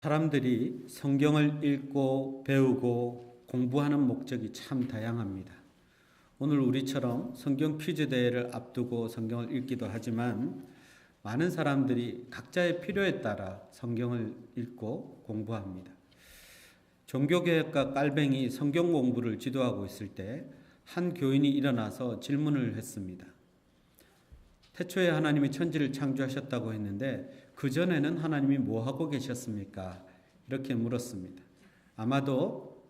사람들이 성경을 읽고 배우고 공부하는 목적이 참 다양합니다. 오늘 우리처럼 성경 퀴즈 대회를 앞두고 성경을 읽기도 하지만 많은 사람들이 각자의 필요에 따라 성경을 읽고 공부합니다. 종교개혁가 깔뱅이 성경 공부를 지도하고 있을 때 한 교인이 일어나서 질문을 했습니다. 태초에 하나님이 천지를 창조하셨다고 했는데 그전에는 하나님이 뭐 하고 계셨습니까? 이렇게 물었습니다. 아마도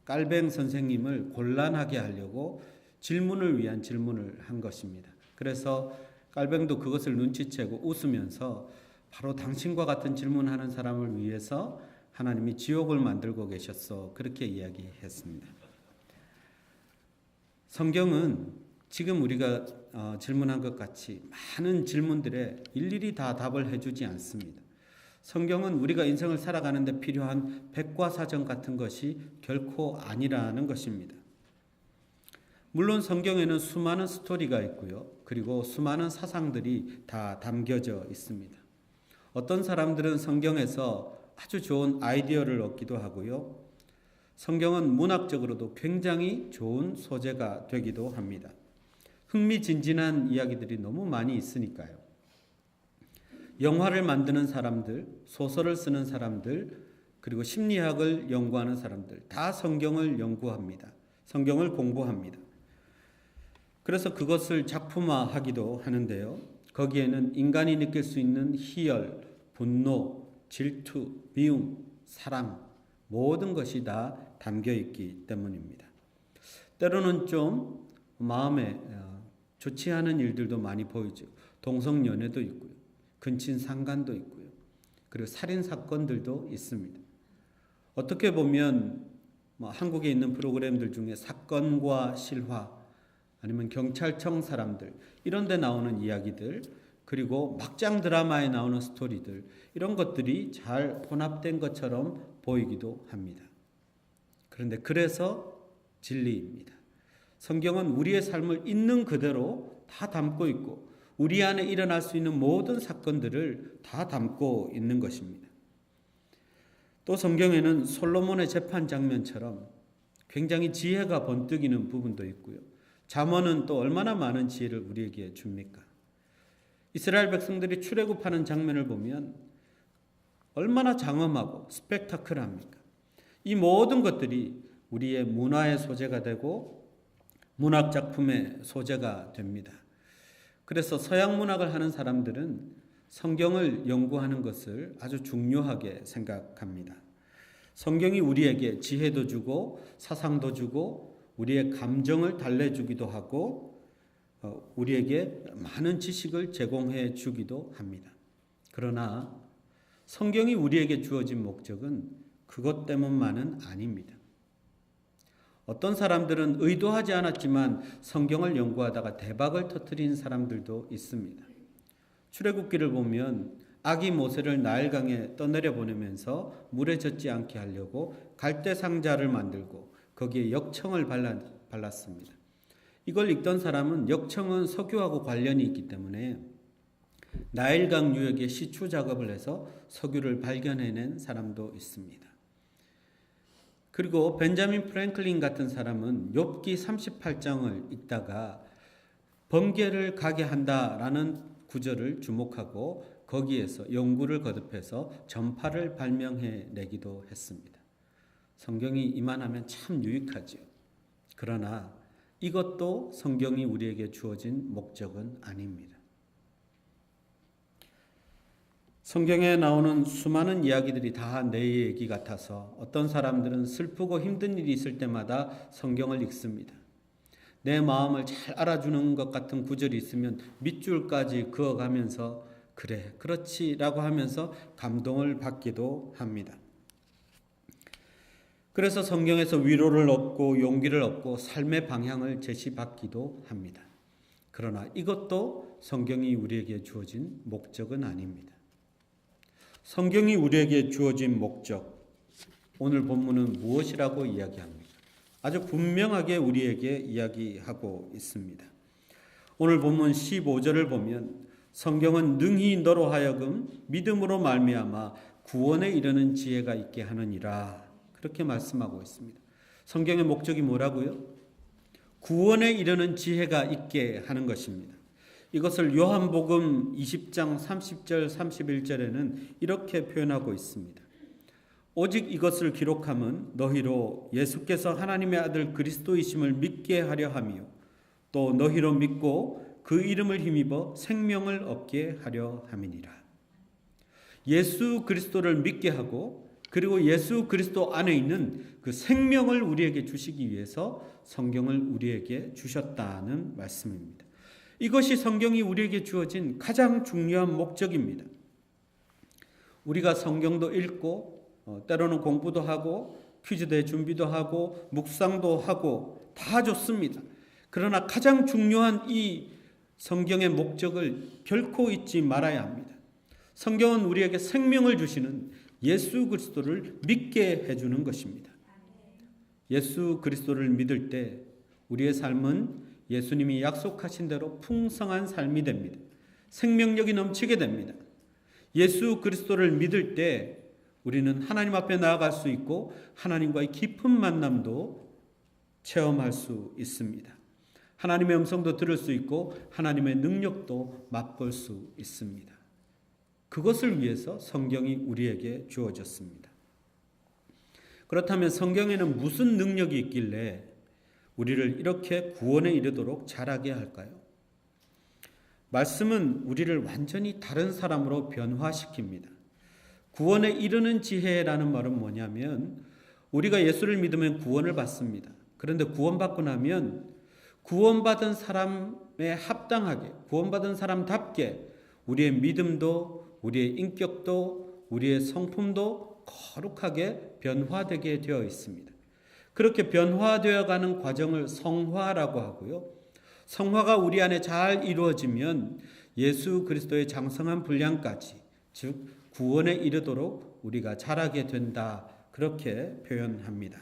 깔뱅 선생님을 곤란하게 하려고 질문을 위한 질문을 한 것입니다. 그래서 깔뱅도 그것을 눈치채고 웃으면서 바로 당신과 같은 질문하는 사람을 위해서 하나님이 지옥을 만들고 계셨어. 그렇게 이야기했습니다. 성경은 지금 우리가 질문한 것 같이 많은 질문들에 일일이 다 답을 해주지 않습니다. 성경은 우리가 인생을 살아가는 데 필요한 백과사전 같은 것이 결코 아니라는 것입니다. 물론 성경에는 수많은 스토리가 있고요. 그리고 수많은 사상들이 다 담겨져 있습니다. 어떤 사람들은 성경에서 아주 좋은 아이디어를 얻기도 하고요. 성경은 문학적으로도 굉장히 좋은 소재가 되기도 합니다. 흥미진진한 이야기들이 너무 많이 있으니까요. 영화를 만드는 사람들, 소설을 쓰는 사람들, 그리고 심리학을 연구하는 사람들 다 성경을 연구합니다. 성경을 공부합니다. 그래서 그것을 작품화하기도 하는데요. 거기에는 인간이 느낄 수 있는 희열, 분노, 질투, 미움, 사랑 모든 것이 다 담겨 있기 때문입니다. 때로는 좀 마음에 좋지 않은 일들도 많이 보이죠. 동성연애도 있고요. 근친상간도 있고요. 그리고 살인사건들도 있습니다. 어떻게 보면 한국에 있는 프로그램들 중에 사건과 실화 아니면 경찰청 사람들 이런 데 나오는 이야기들 그리고 막장 드라마에 나오는 스토리들 이런 것들이 잘 혼합된 것처럼 보이기도 합니다. 그런데 그래서 진리입니다. 성경은 우리의 삶을 있는 그대로 다 담고 있고 우리 안에 일어날 수 있는 모든 사건들을 다 담고 있는 것입니다. 또 성경에는 솔로몬의 재판 장면처럼 굉장히 지혜가 번뜩이는 부분도 있고요. 잠언은 또 얼마나 많은 지혜를 우리에게 줍니까? 이스라엘 백성들이 출애굽하는 장면을 보면 얼마나 장엄하고 스펙타클합니까? 이 모든 것들이 우리의 문화의 소재가 되고 문학 작품의 소재가 됩니다. 그래서 서양 문학을 하는 사람들은 성경을 연구하는 것을 아주 중요하게 생각합니다. 성경이 우리에게 지혜도 주고 사상도 주고 우리의 감정을 달래주기도 하고 우리에게 많은 지식을 제공해 주기도 합니다. 그러나 성경이 우리에게 주어진 목적은 그것 때문만은 아닙니다. 어떤 사람들은 의도하지 않았지만 성경을 연구하다가 대박을 터뜨린 사람들도 있습니다. 출애굽기를 보면 아기 모세를 나일강에 떠내려 보내면서 물에 젖지 않게 하려고 갈대 상자를 만들고 거기에 역청을 발랐습니다. 이걸 읽던 사람은 역청은 석유하고 관련이 있기 때문에 나일강 유역에 시추 작업을 해서 석유를 발견해낸 사람도 있습니다. 그리고 벤자민 프랭클린 같은 사람은 욥기 38장을 읽다가 번개를 가게 한다라는 구절을 주목하고 거기에서 연구를 거듭해서 전파를 발명해 내기도 했습니다. 성경이 이만하면 참 유익하죠. 그러나 이것도 성경이 우리에게 주어진 목적은 아닙니다. 성경에 나오는 수많은 이야기들이 다 내 얘기 같아서 어떤 사람들은 슬프고 힘든 일이 있을 때마다 성경을 읽습니다. 내 마음을 잘 알아주는 것 같은 구절이 있으면 밑줄까지 그어가면서 그래, 그렇지라고 하면서 감동을 받기도 합니다. 그래서 성경에서 위로를 얻고 용기를 얻고 삶의 방향을 제시받기도 합니다. 그러나 이것도 성경이 우리에게 주어진 목적은 아닙니다. 성경이 우리에게 주어진 목적, 오늘 본문은 무엇이라고 이야기합니까? 아주 분명하게 우리에게 이야기하고 있습니다. 오늘 본문 15절을 보면 성경은 능히 너로 하여금 믿음으로 말미암아 구원에 이르는 지혜가 있게 하느니라. 그렇게 말씀하고 있습니다. 성경의 목적이 뭐라고요? 구원에 이르는 지혜가 있게 하는 것입니다. 이것을 요한복음 20장 30절 31절에는 이렇게 표현하고 있습니다. 오직 이것을 기록함은 너희로 예수께서 하나님의 아들 그리스도이심을 믿게 하려 하며 또 너희로 믿고 그 이름을 힘입어 생명을 얻게 하려 함이니라. 예수 그리스도를 믿게 하고 그리고 예수 그리스도 안에 있는 그 생명을 우리에게 주시기 위해서 성경을 우리에게 주셨다는 말씀입니다. 이것이 성경이 우리에게 주어진 가장 중요한 목적입니다. 우리가 성경도 읽고 때로는 공부도 하고 퀴즈대 준비도 하고 묵상도 하고 다 좋습니다. 그러나 가장 중요한 이 성경의 목적을 결코 잊지 말아야 합니다. 성경은 우리에게 생명을 주시는 예수 그리스도를 믿게 해주는 것입니다. 예수 그리스도를 믿을 때 우리의 삶은 예수님이 약속하신 대로 풍성한 삶이 됩니다. 생명력이 넘치게 됩니다. 예수 그리스도를 믿을 때 우리는 하나님 앞에 나아갈 수 있고 하나님과의 깊은 만남도 체험할 수 있습니다. 하나님의 음성도 들을 수 있고 하나님의 능력도 맛볼 수 있습니다. 그것을 위해서 성경이 우리에게 주어졌습니다. 그렇다면 성경에는 무슨 능력이 있길래 우리를 이렇게 구원에 이르도록 자라게 할까요? 말씀은 우리를 완전히 다른 사람으로 변화시킵니다. 구원에 이르는 지혜라는 말은 뭐냐면 우리가 예수를 믿으면 구원을 받습니다. 그런데 구원받고 나면 구원받은 사람에 합당하게 구원받은 사람답게 우리의 믿음도 우리의 인격도 우리의 성품도 거룩하게 변화되게 되어 있습니다. 그렇게 변화되어 가는 과정을 성화라고 하고요. 성화가 우리 안에 잘 이루어지면 예수 그리스도의 장성한 분량까지 즉 구원에 이르도록 우리가 자라게 된다. 그렇게 표현합니다.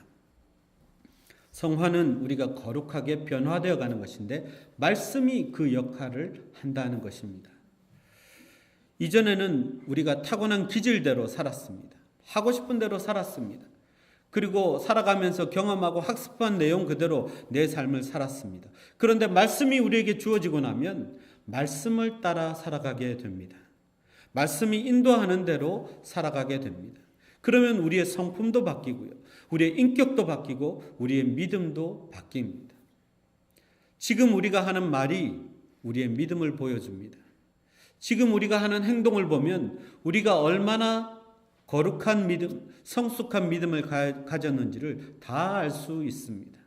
성화는 우리가 거룩하게 변화되어 가는 것인데 말씀이 그 역할을 한다는 것입니다. 이전에는 우리가 타고난 기질대로 살았습니다. 하고 싶은 대로 살았습니다. 그리고 살아가면서 경험하고 학습한 내용 그대로 내 삶을 살았습니다. 그런데 말씀이 우리에게 주어지고 나면 말씀을 따라 살아가게 됩니다. 말씀이 인도하는 대로 살아가게 됩니다. 그러면 우리의 성품도 바뀌고요. 우리의 인격도 바뀌고 우리의 믿음도 바뀝니다. 지금 우리가 하는 말이 우리의 믿음을 보여줍니다. 지금 우리가 하는 행동을 보면 우리가 얼마나 거룩한 믿음, 성숙한 믿음을 가졌는지를 다 알 수 있습니다.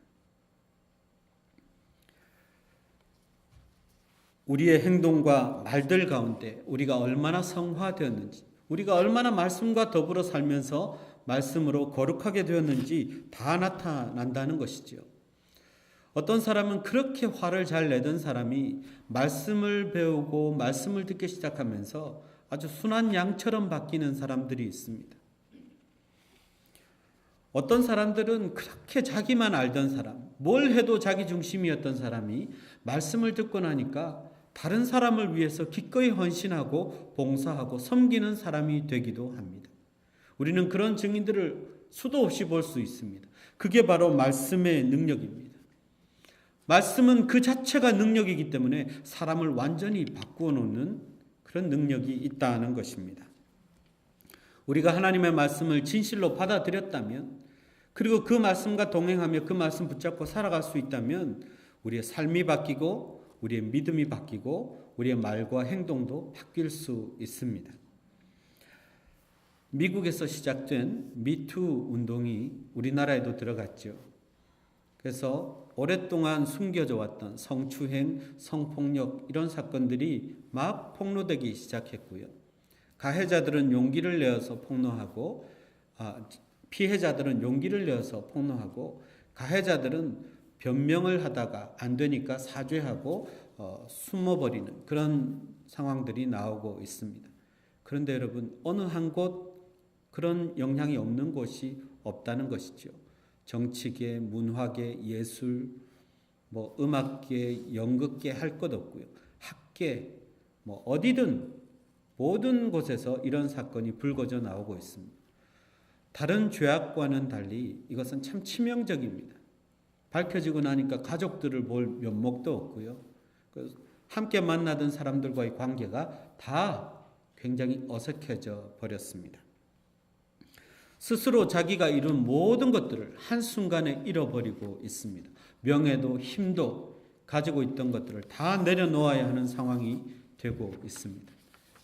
우리의 행동과 말들 가운데 우리가 얼마나 성화되었는지, 우리가 얼마나 말씀과 더불어 살면서 말씀으로 거룩하게 되었는지 다 나타난다는 것이죠. 어떤 사람은 그렇게 화를 잘 내던 사람이 말씀을 배우고 말씀을 듣기 시작하면서 아주 순한 양처럼 바뀌는 사람들이 있습니다. 어떤 사람들은 그렇게 자기만 알던 사람, 뭘 해도 자기 중심이었던 사람이 말씀을 듣고 나니까 다른 사람을 위해서 기꺼이 헌신하고 봉사하고 섬기는 사람이 되기도 합니다. 우리는 그런 증인들을 수도 없이 볼 수 있습니다. 그게 바로 말씀의 능력입니다. 말씀은 그 자체가 능력이기 때문에 사람을 완전히 바꾸어 놓는 그런 능력이 있다는 것입니다. 우리가 하나님의 말씀을 진실로 받아들였다면 그리고 그 말씀과 동행하며 그 말씀 붙잡고 살아갈 수 있다면 우리의 삶이 바뀌고 우리의 믿음이 바뀌고 우리의 말과 행동도 바뀔 수 있습니다. 미국에서 시작된 미투 운동이 우리나라에도 들어갔죠. 그래서 오랫동안 숨겨져 왔던 성추행, 성폭력 이런 사건들이 막 폭로되기 시작했고요. 가해자들은 용기를 내어서 폭로하고 피해자들은 용기를 내어서 폭로하고 가해자들은 변명을 하다가 안 되니까 사죄하고 숨어버리는 그런 상황들이 나오고 있습니다. 그런데 여러분 어느 한 곳 그런 영향이 없는 곳이 없다는 것이죠. 정치계, 문화계, 예술, 음악계, 연극계 할 것 없고요. 학계, 어디든 모든 곳에서 이런 사건이 불거져 나오고 있습니다. 다른 죄악과는 달리 이것은 참 치명적입니다. 밝혀지고 나니까 가족들을 볼 면목도 없고요. 함께 만나던 사람들과의 관계가 다 굉장히 어색해져 버렸습니다. 스스로 자기가 이룬 모든 것들을 한순간에 잃어버리고 있습니다. 명예도 힘도 가지고 있던 것들을 다 내려놓아야 하는 상황이 되고 있습니다.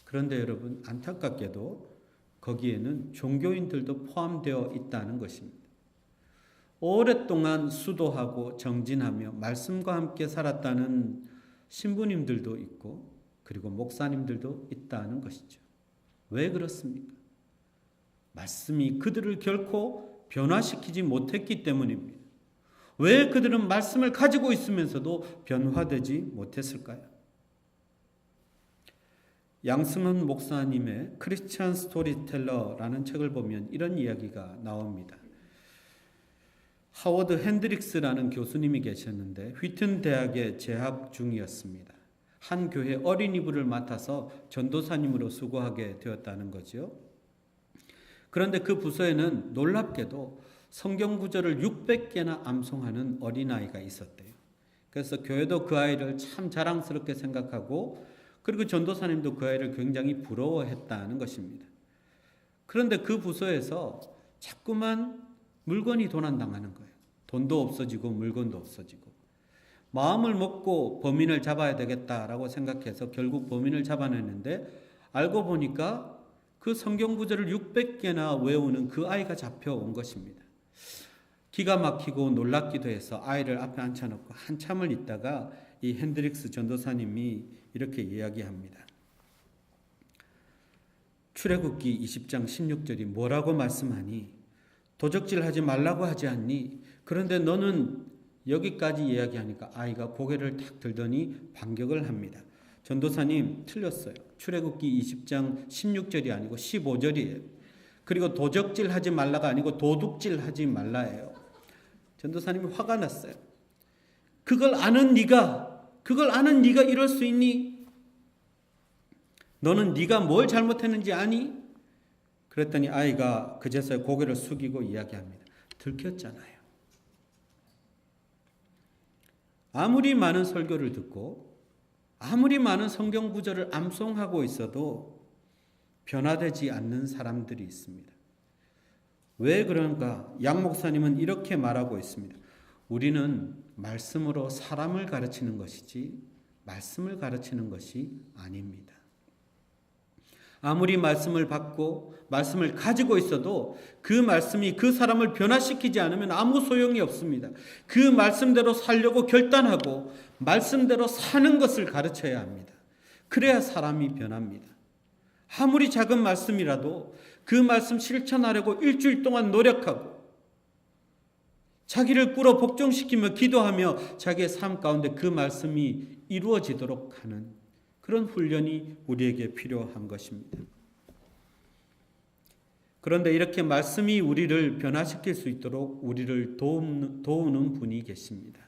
그런데 여러분, 안타깝게도 거기에는 종교인들도 포함되어 있다는 것입니다. 오랫동안 수도하고 정진하며 말씀과 함께 살았다는 신부님들도 있고 그리고 목사님들도 있다는 것이죠. 왜 그렇습니까? 말씀이 그들을 결코 변화시키지 못했기 때문입니다. 왜 그들은 말씀을 가지고 있으면서도 변화되지 못했을까요? 양승헌 목사님의 크리스찬 스토리텔러라는 책을 보면 이런 이야기가 나옵니다. 하워드 핸드릭스라는 교수님이 계셨는데 휘튼 대학에 재학 중이었습니다. 한 교회 어린이부를 맡아서 전도사님으로 수고하게 되었다는 거죠. 그런데 그 부서에는 놀랍게도 성경 구절을 600개나 암송하는 어린아이가 있었대요. 그래서 교회도 그 아이를 참 자랑스럽게 생각하고 그리고 전도사님도 그 아이를 굉장히 부러워했다는 것입니다. 그런데 그 부서에서 자꾸만 물건이 도난당하는 거예요. 돈도 없어지고 물건도 없어지고. 마음을 먹고 범인을 잡아야 되겠다라고 생각해서 결국 범인을 잡아냈는데 알고 보니까 그 성경 구절을 600개나 외우는 그 아이가 잡혀온 것입니다. 기가 막히고 놀랍기도 해서 아이를 앞에 앉혀놓고 한참을 있다가 이 핸드릭스 전도사님이 이렇게 이야기합니다. 출애굽기 20장 16절이 뭐라고 말씀하니? 도적질하지 말라고 하지 않니? 그런데 너는 여기까지 이야기하니까 아이가 고개를 탁 들더니 반격을 합니다. 전도사님 틀렸어요. 출애굽기 20장 16절이 아니고 15절이에요. 그리고 도적질하지 말라가 아니고 도둑질하지 말라예요. 전도사님이 화가 났어요. 그걸 아는 네가 이럴 수 있니? 너는 네가 뭘 잘못했는지 아니? 그랬더니 아이가 그제서야 고개를 숙이고 이야기합니다. 들켰잖아요. 아무리 많은 설교를 듣고 아무리 많은 성경 구절을 암송하고 있어도 변화되지 않는 사람들이 있습니다. 왜 그런가? 양 목사님은 이렇게 말하고 있습니다. 우리는 말씀으로 사람을 가르치는 것이지 말씀을 가르치는 것이 아닙니다. 아무리 말씀을 받고 말씀을 가지고 있어도 그 말씀이 그 사람을 변화시키지 않으면 아무 소용이 없습니다. 그 말씀대로 살려고 결단하고 말씀대로 사는 것을 가르쳐야 합니다. 그래야 사람이 변합니다. 아무리 작은 말씀이라도 그 말씀 실천하려고 일주일 동안 노력하고 자기를 꿇어 복종시키며 기도하며 자기의 삶 가운데 그 말씀이 이루어지도록 하는 그런 훈련이 우리에게 필요한 것입니다. 그런데 이렇게 말씀이 우리를 변화시킬 수 있도록 우리를 도우는 분이 계십니다.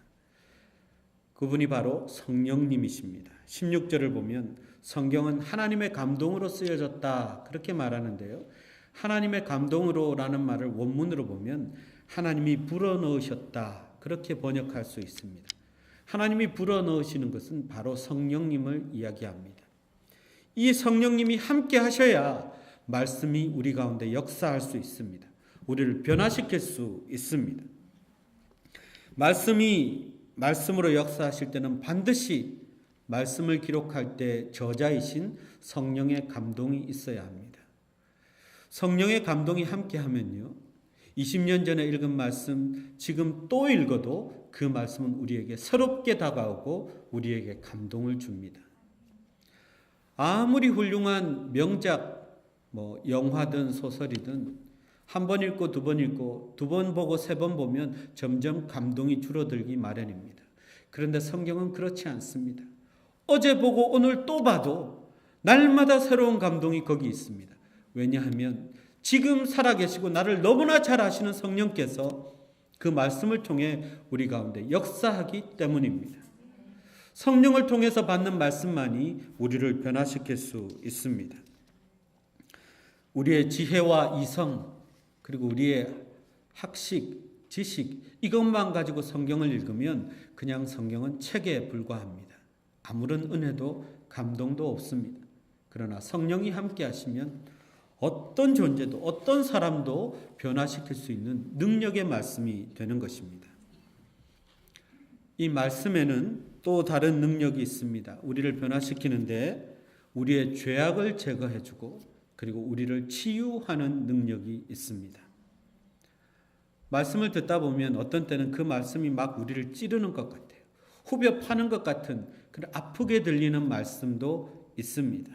그분이 바로 성령님이십니다. 16절을 보면 성경은 하나님의 감동으로 쓰여졌다 그렇게 말하는데요. 하나님의 감동으로라는 말을 원문으로 보면 하나님이 불어넣으셨다 그렇게 번역할 수 있습니다. 하나님이 불어넣으시는 것은 바로 성령님을 이야기합니다. 이 성령님이 함께 하셔야 말씀이 우리 가운데 역사할 수 있습니다. 우리를 변화시킬 수 있습니다. 말씀으로 역사하실 때는 반드시 말씀을 기록할 때 저자이신 성령의 감동이 있어야 합니다. 성령의 감동이 함께하면요, 20년 전에 읽은 말씀 지금 또 읽어도 그 말씀은 우리에게 새롭게 다가오고 우리에게 감동을 줍니다. 아무리 훌륭한 명작, 영화든 소설이든 한 번 읽고 두 번 읽고 두 번 보고 세 번 보면 점점 감동이 줄어들기 마련입니다. 그런데 성경은 그렇지 않습니다. 어제 보고 오늘 또 봐도 날마다 새로운 감동이 거기 있습니다. 왜냐하면 지금 살아계시고 나를 너무나 잘 아시는 성령께서 그 말씀을 통해 우리 가운데 역사하기 때문입니다. 성령을 통해서 받는 말씀만이 우리를 변화시킬 수 있습니다. 우리의 지혜와 이성, 그리고 우리의 학식, 지식, 이것만 가지고 성경을 읽으면 그냥 성경은 책에 불과합니다. 아무런 은혜도 감동도 없습니다. 그러나 성령이 함께 하시면 어떤 존재도 어떤 사람도 변화시킬 수 있는 능력의 말씀이 되는 것입니다. 이 말씀에는 또 다른 능력이 있습니다. 우리를 변화시키는데 우리의 죄악을 제거해주고 그리고 우리를 치유하는 능력이 있습니다. 말씀을 듣다 보면 어떤 때는 그 말씀이 막 우리를 찌르는 것 같아요. 후벼 파는 것 같은 그런 아프게 들리는 말씀도 있습니다.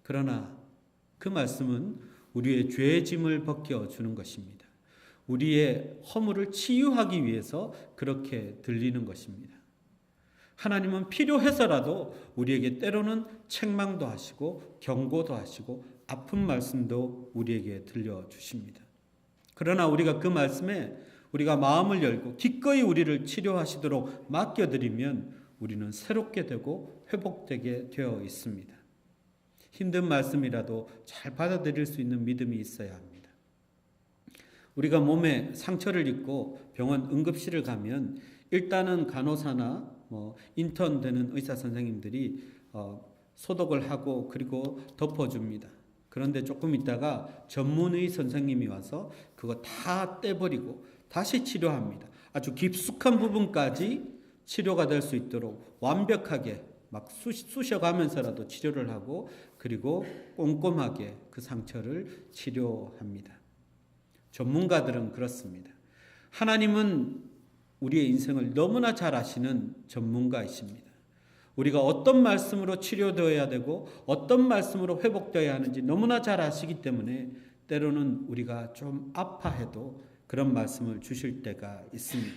그러나 그 말씀은 우리의 죄의 짐을 벗겨주는 것입니다. 우리의 허물을 치유하기 위해서 그렇게 들리는 것입니다. 하나님은 필요해서라도 우리에게 때로는 책망도 하시고 경고도 하시고 아픈 말씀도 우리에게 들려주십니다. 그러나 우리가 그 말씀에 우리가 마음을 열고 기꺼이 우리를 치료하시도록 맡겨드리면 우리는 새롭게 되고 회복되게 되어 있습니다. 힘든 말씀이라도 잘 받아들일 수 있는 믿음이 있어야 합니다. 우리가 몸에 상처를 입고 병원 응급실을 가면 일단은 간호사나 인턴 되는 의사 선생님들이 소독을 하고 그리고 덮어줍니다. 그런데 조금 있다가 전문의 선생님이 와서 그거 다 떼버리고 다시 치료합니다. 아주 깊숙한 부분까지 치료가 될 수 있도록 완벽하게 막 쑤셔가면서라도 치료를 하고 그리고 꼼꼼하게 그 상처를 치료합니다. 전문가들은 그렇습니다. 하나님은 우리의 인생을 너무나 잘 아시는 전문가이십니다. 우리가 어떤 말씀으로 치료되어야 되고 어떤 말씀으로 회복되어야 하는지 너무나 잘 아시기 때문에 때로는 우리가 좀 아파해도 그런 말씀을 주실 때가 있습니다.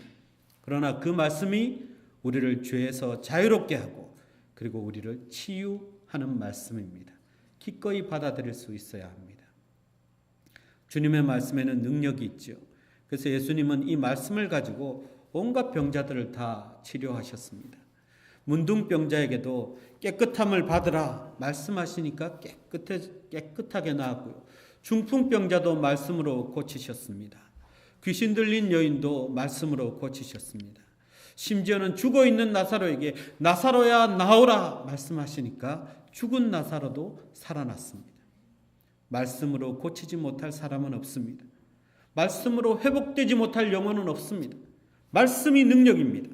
그러나 그 말씀이 우리를 죄에서 자유롭게 하고 그리고 우리를 치유하는 말씀입니다. 기꺼이 받아들일 수 있어야 합니다. 주님의 말씀에는 능력이 있죠. 그래서 예수님은 이 말씀을 가지고 온갖 병자들을 다 치료하셨습니다. 문둥병자에게도 깨끗함을 받으라 말씀하시니까 깨끗하게 나았고요. 중풍병자도 말씀으로 고치셨습니다. 귀신 들린 여인도 말씀으로 고치셨습니다. 심지어는 죽어있는 나사로에게 나사로야 나오라 말씀하시니까 죽은 나사로도 살아났습니다. 말씀으로 고치지 못할 사람은 없습니다. 말씀으로 회복되지 못할 영혼은 없습니다. 말씀이 능력입니다.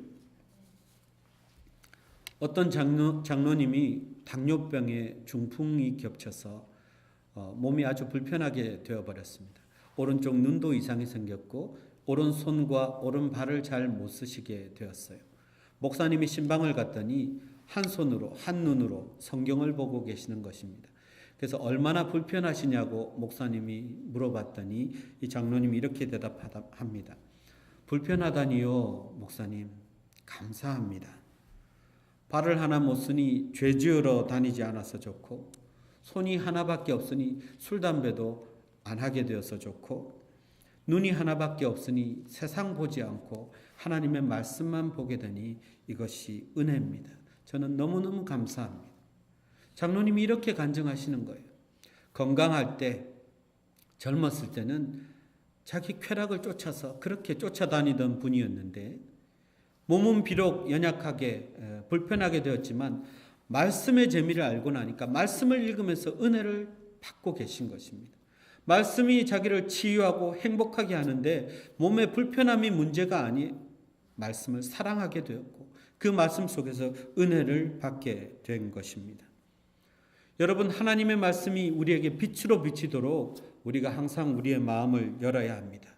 어떤 장로님이 당뇨병에 중풍이 겹쳐서 몸이 아주 불편하게 되어버렸습니다. 오른쪽 눈도 이상이 생겼고 오른손과 오른발을 잘 못 쓰시게 되었어요. 목사님이 신방을 갔더니 한 손으로 한 눈으로 성경을 보고 계시는 것입니다. 그래서 얼마나 불편하시냐고 목사님이 물어봤더니 이 장로님이 이렇게 대답합니다. 불편하다니요 목사님 감사합니다. 발을 하나 못 쓰니 죄 지으러 다니지 않아서 좋고 손이 하나밖에 없으니 술 담배도 안 하게 되어서 좋고 눈이 하나밖에 없으니 세상 보지 않고 하나님의 말씀만 보게 되니 이것이 은혜입니다. 저는 너무너무 감사합니다. 장로님이 이렇게 간증하시는 거예요. 건강할 때 젊었을 때는 자기 쾌락을 쫓아서 그렇게 쫓아다니던 분이었는데 몸은 비록 연약하게 불편하게 되었지만 말씀의 재미를 알고 나니까 말씀을 읽으면서 은혜를 받고 계신 것입니다. 말씀이 자기를 치유하고 행복하게 하는데 몸의 불편함이 문제가 아니 말씀을 사랑하게 되었고 그 말씀 속에서 은혜를 받게 된 것입니다. 여러분 하나님의 말씀이 우리에게 빛으로 비치도록 우리가 항상 우리의 마음을 열어야 합니다.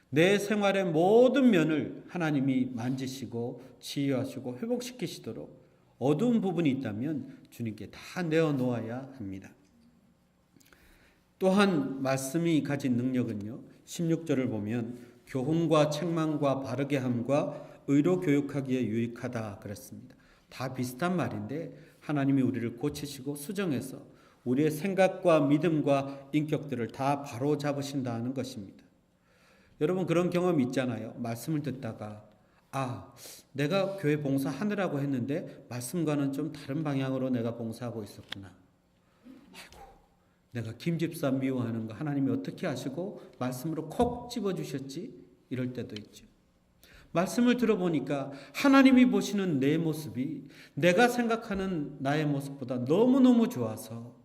내 생활의 모든 면을 하나님이 만지시고 치유하시고 회복시키시도록 어두운 부분이 있다면 주님께 다 내어놓아야 합니다. 또한 말씀이 가진 능력은요. 16절을 보면 교훈과 책망과 바르게 함과 의로 교육하기에 유익하다 그랬습니다. 다 비슷한 말인데 하나님이 우리를 고치시고 수정해서 우리의 생각과 믿음과 인격들을 다 바로 잡으신다는 것입니다. 여러분 그런 경험 있잖아요. 말씀을 듣다가 내가 교회 봉사하느라고 했는데 말씀과는 좀 다른 방향으로 내가 봉사하고 있었구나. 내가 김 집사 미워하는 거 하나님이 어떻게 아시고 말씀으로 콕 집어주셨지? 이럴 때도 있죠. 말씀을 들어보니까 하나님이 보시는 내 모습이 내가 생각하는 나의 모습보다 너무너무 좋아서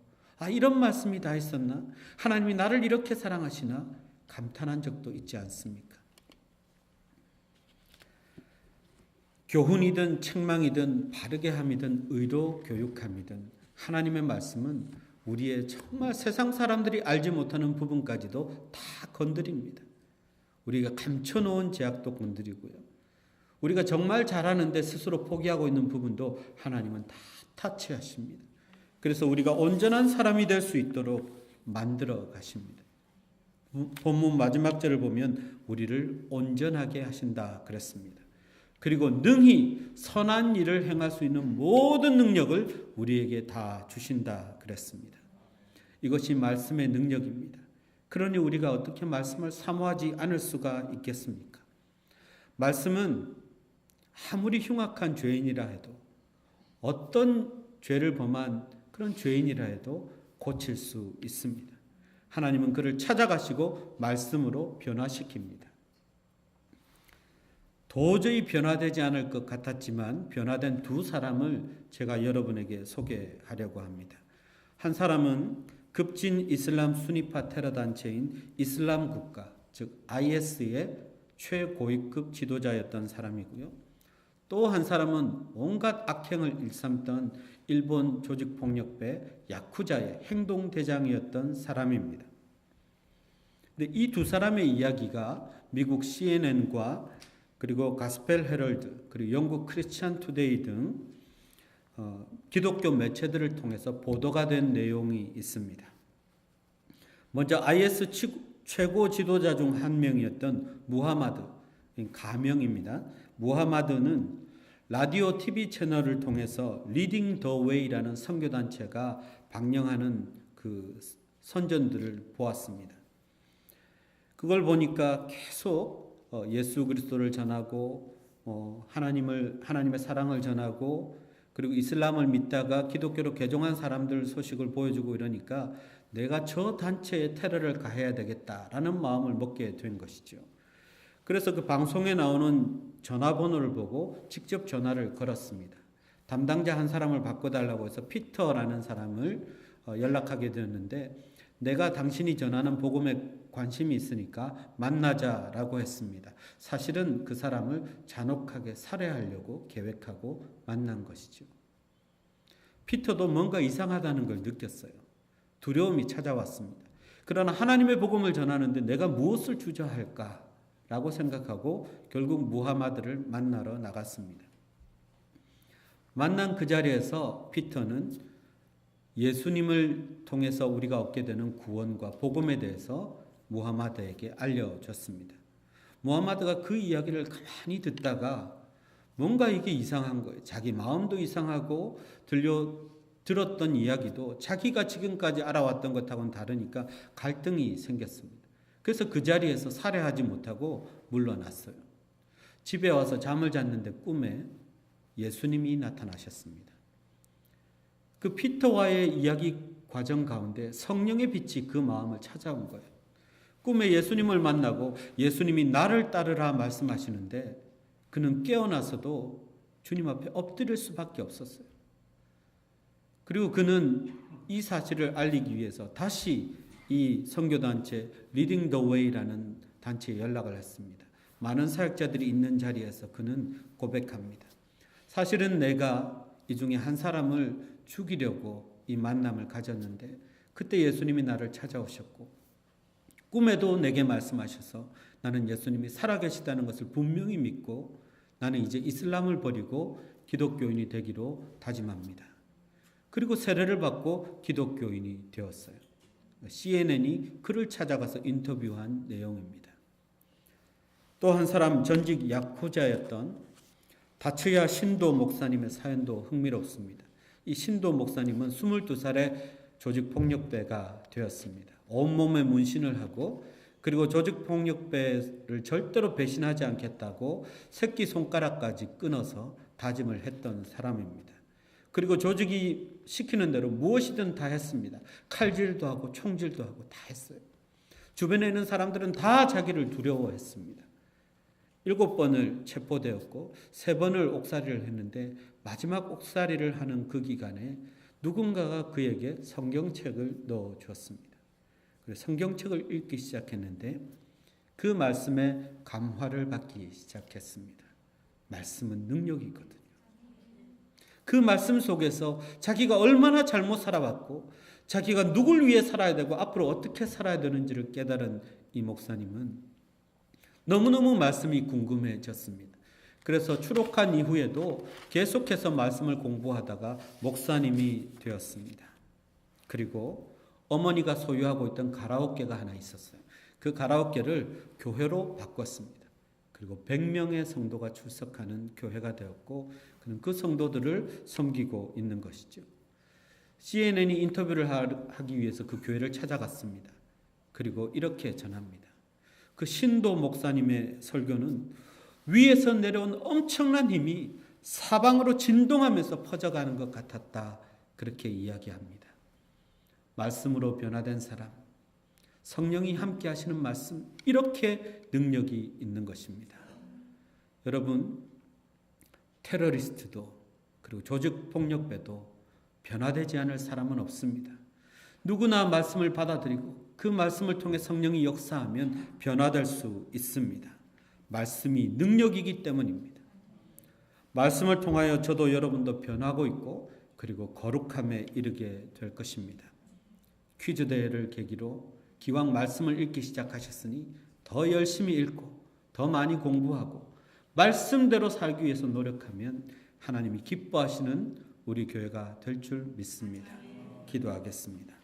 이런 말씀이 다 있었나? 하나님이 나를 이렇게 사랑하시나? 감탄한 적도 있지 않습니까? 교훈이든 책망이든 바르게 함이든 의로 교육함이든 하나님의 말씀은 우리의 정말 세상 사람들이 알지 못하는 부분까지도 다 건드립니다. 우리가 감춰놓은 죄악도 건드리고요. 우리가 정말 잘하는데 스스로 포기하고 있는 부분도 하나님은 다 타치하십니다. 그래서 우리가 온전한 사람이 될 수 있도록 만들어 가십니다. 본문 마지막 절을 보면 우리를 온전하게 하신다 그랬습니다. 그리고 능히 선한 일을 행할 수 있는 모든 능력을 우리에게 다 주신다 그랬습니다. 이것이 말씀의 능력입니다. 그러니 우리가 어떻게 말씀을 사모하지 않을 수가 있겠습니까? 말씀은 아무리 흉악한 죄인이라 해도 어떤 죄를 범한 그런 죄인이라 해도 고칠 수 있습니다. 하나님은 그를 찾아가시고 말씀으로 변화시킵니다. 도저히 변화되지 않을 것 같았지만 변화된 두 사람을 제가 여러분에게 소개하려고 합니다. 한 사람은 급진 이슬람 순위파 테러 단체인 이슬람 국가, 즉 IS의 최고위급 지도자였던 사람이고요. 또 한 사람은 온갖 악행을 일삼던 일본 조직폭력배 야쿠자의 행동대장이었던 사람입니다. 근데 이 두 사람의 이야기가 미국 CNN과 그리고 가스펠 헤럴드, 그리고 영국 크리스찬 투데이 등 기독교 매체들을 통해서 보도가 된 내용이 있습니다. 먼저 IS 최고 지도자 중 한 명이었던 무하마드, 가명입니다. 무하마드는 라디오 TV 채널을 통해서 리딩 더 웨이라는 선교단체가 방영하는 그 선전들을 보았습니다. 그걸 보니까 계속 예수 그리스도를 전하고 하나님의 사랑을 전하고 그리고 이슬람을 믿다가 기독교로 개종한 사람들 소식을 보여주고 이러니까 내가 저 단체에 테러를 가해야 되겠다라는 마음을 먹게 된 것이죠. 그래서 그 방송에 나오는 전화번호를 보고 직접 전화를 걸었습니다. 담당자 한 사람을 바꿔달라고 해서 피터라는 사람을 연락하게 되었는데 내가 당신이 전하는 복음에 관심이 있으니까 만나자라고 했습니다. 사실은 그 사람을 잔혹하게 살해하려고 계획하고 만난 것이죠. 피터도 뭔가 이상하다는 걸 느꼈어요. 두려움이 찾아왔습니다. 그러나 하나님의 복음을 전하는데 내가 무엇을 주저야 할까라고 생각하고 결국 무하마드를 만나러 나갔습니다. 만난 그 자리에서 피터는 예수님을 통해서 우리가 얻게 되는 구원과 복음에 대해서 무하마드에게 알려줬습니다. 무하마드가 그 이야기를 가만히 듣다가 뭔가 이게 이상한 거예요. 자기 마음도 이상하고 들었던 이야기도 자기가 지금까지 알아왔던 것하고는 다르니까 갈등이 생겼습니다. 그래서 그 자리에서 살해하지 못하고 물러났어요. 집에 와서 잠을 잤는데 꿈에 예수님이 나타나셨습니다. 그 피터와의 이야기 과정 가운데 성령의 빛이 그 마음을 찾아온 거예요. 꿈에 예수님을 만나고 예수님이 나를 따르라 말씀하시는데 그는 깨어나서도 주님 앞에 엎드릴 수밖에 없었어요. 그리고 그는 이 사실을 알리기 위해서 다시 이 선교단체 리딩 더 웨이라는 단체에 연락을 했습니다. 많은 사역자들이 있는 자리에서 그는 고백합니다. 사실은 내가 이 중에 한 사람을 죽이려고 이 만남을 가졌는데 그때 예수님이 나를 찾아오셨고 꿈에도 내게 말씀하셔서 나는 예수님이 살아계시다는 것을 분명히 믿고 나는 이제 이슬람을 버리고 기독교인이 되기로 다짐합니다. 그리고 세례를 받고 기독교인이 되었어요. CNN이 그를 찾아가서 인터뷰한 내용입니다. 또 한 사람 전직 야쿠자였던 다츠야 신도 목사님의 사연도 흥미롭습니다. 이 신도 목사님은 22살에 조직폭력배가 되었습니다. 온몸에 문신을 하고 그리고 조직폭력배를 절대로 배신하지 않겠다고 새끼손가락까지 끊어서 다짐을 했던 사람입니다. 그리고 조직이 시키는 대로 무엇이든 다 했습니다. 칼질도 하고 총질도 하고 다 했어요. 주변에 있는 사람들은 다 자기를 두려워했습니다. 7번을 체포되었고 3번을 옥살이를 했는데 마지막 옥살이를 하는 그 기간에 누군가가 그에게 성경책을 넣어주었습니다. 그래서 성경책을 읽기 시작했는데 그 말씀에 감화를 받기 시작했습니다. 말씀은 능력이거든요. 그 말씀 속에서 자기가 얼마나 잘못 살아왔고 자기가 누굴 위해 살아야 되고 앞으로 어떻게 살아야 되는지를 깨달은 이 목사님은 너무너무 말씀이 궁금해졌습니다. 그래서 추록한 이후에도 계속해서 말씀을 공부하다가 목사님이 되었습니다. 그리고 어머니가 소유하고 있던 가라오케가 하나 있었어요. 그 가라오케를 교회로 바꿨습니다. 그리고 100명의 성도가 출석하는 교회가 되었고 그는 그 성도들을 섬기고 있는 것이죠. CNN이 인터뷰를 하기 위해서 그 교회를 찾아갔습니다. 그리고 이렇게 전합니다. 그 신도 목사님의 설교는 위에서 내려온 엄청난 힘이 사방으로 진동하면서 퍼져가는 것 같았다. 그렇게 이야기합니다. 말씀으로 변화된 사람, 성령이 함께 하시는 말씀, 이렇게 능력이 있는 것입니다. 여러분, 테러리스트도 그리고 조직폭력배도 변화되지 않을 사람은 없습니다. 누구나 말씀을 받아들이고 그 말씀을 통해 성령이 역사하면 변화될 수 있습니다. 말씀이 능력이기 때문입니다. 말씀을 통하여 저도 여러분도 변하고 있고 그리고 거룩함에 이르게 될 것입니다. 퀴즈 대회를 계기로 기왕 말씀을 읽기 시작하셨으니 더 열심히 읽고 더 많이 공부하고 말씀대로 살기 위해서 노력하면 하나님이 기뻐하시는 우리 교회가 될 줄 믿습니다. 기도하겠습니다.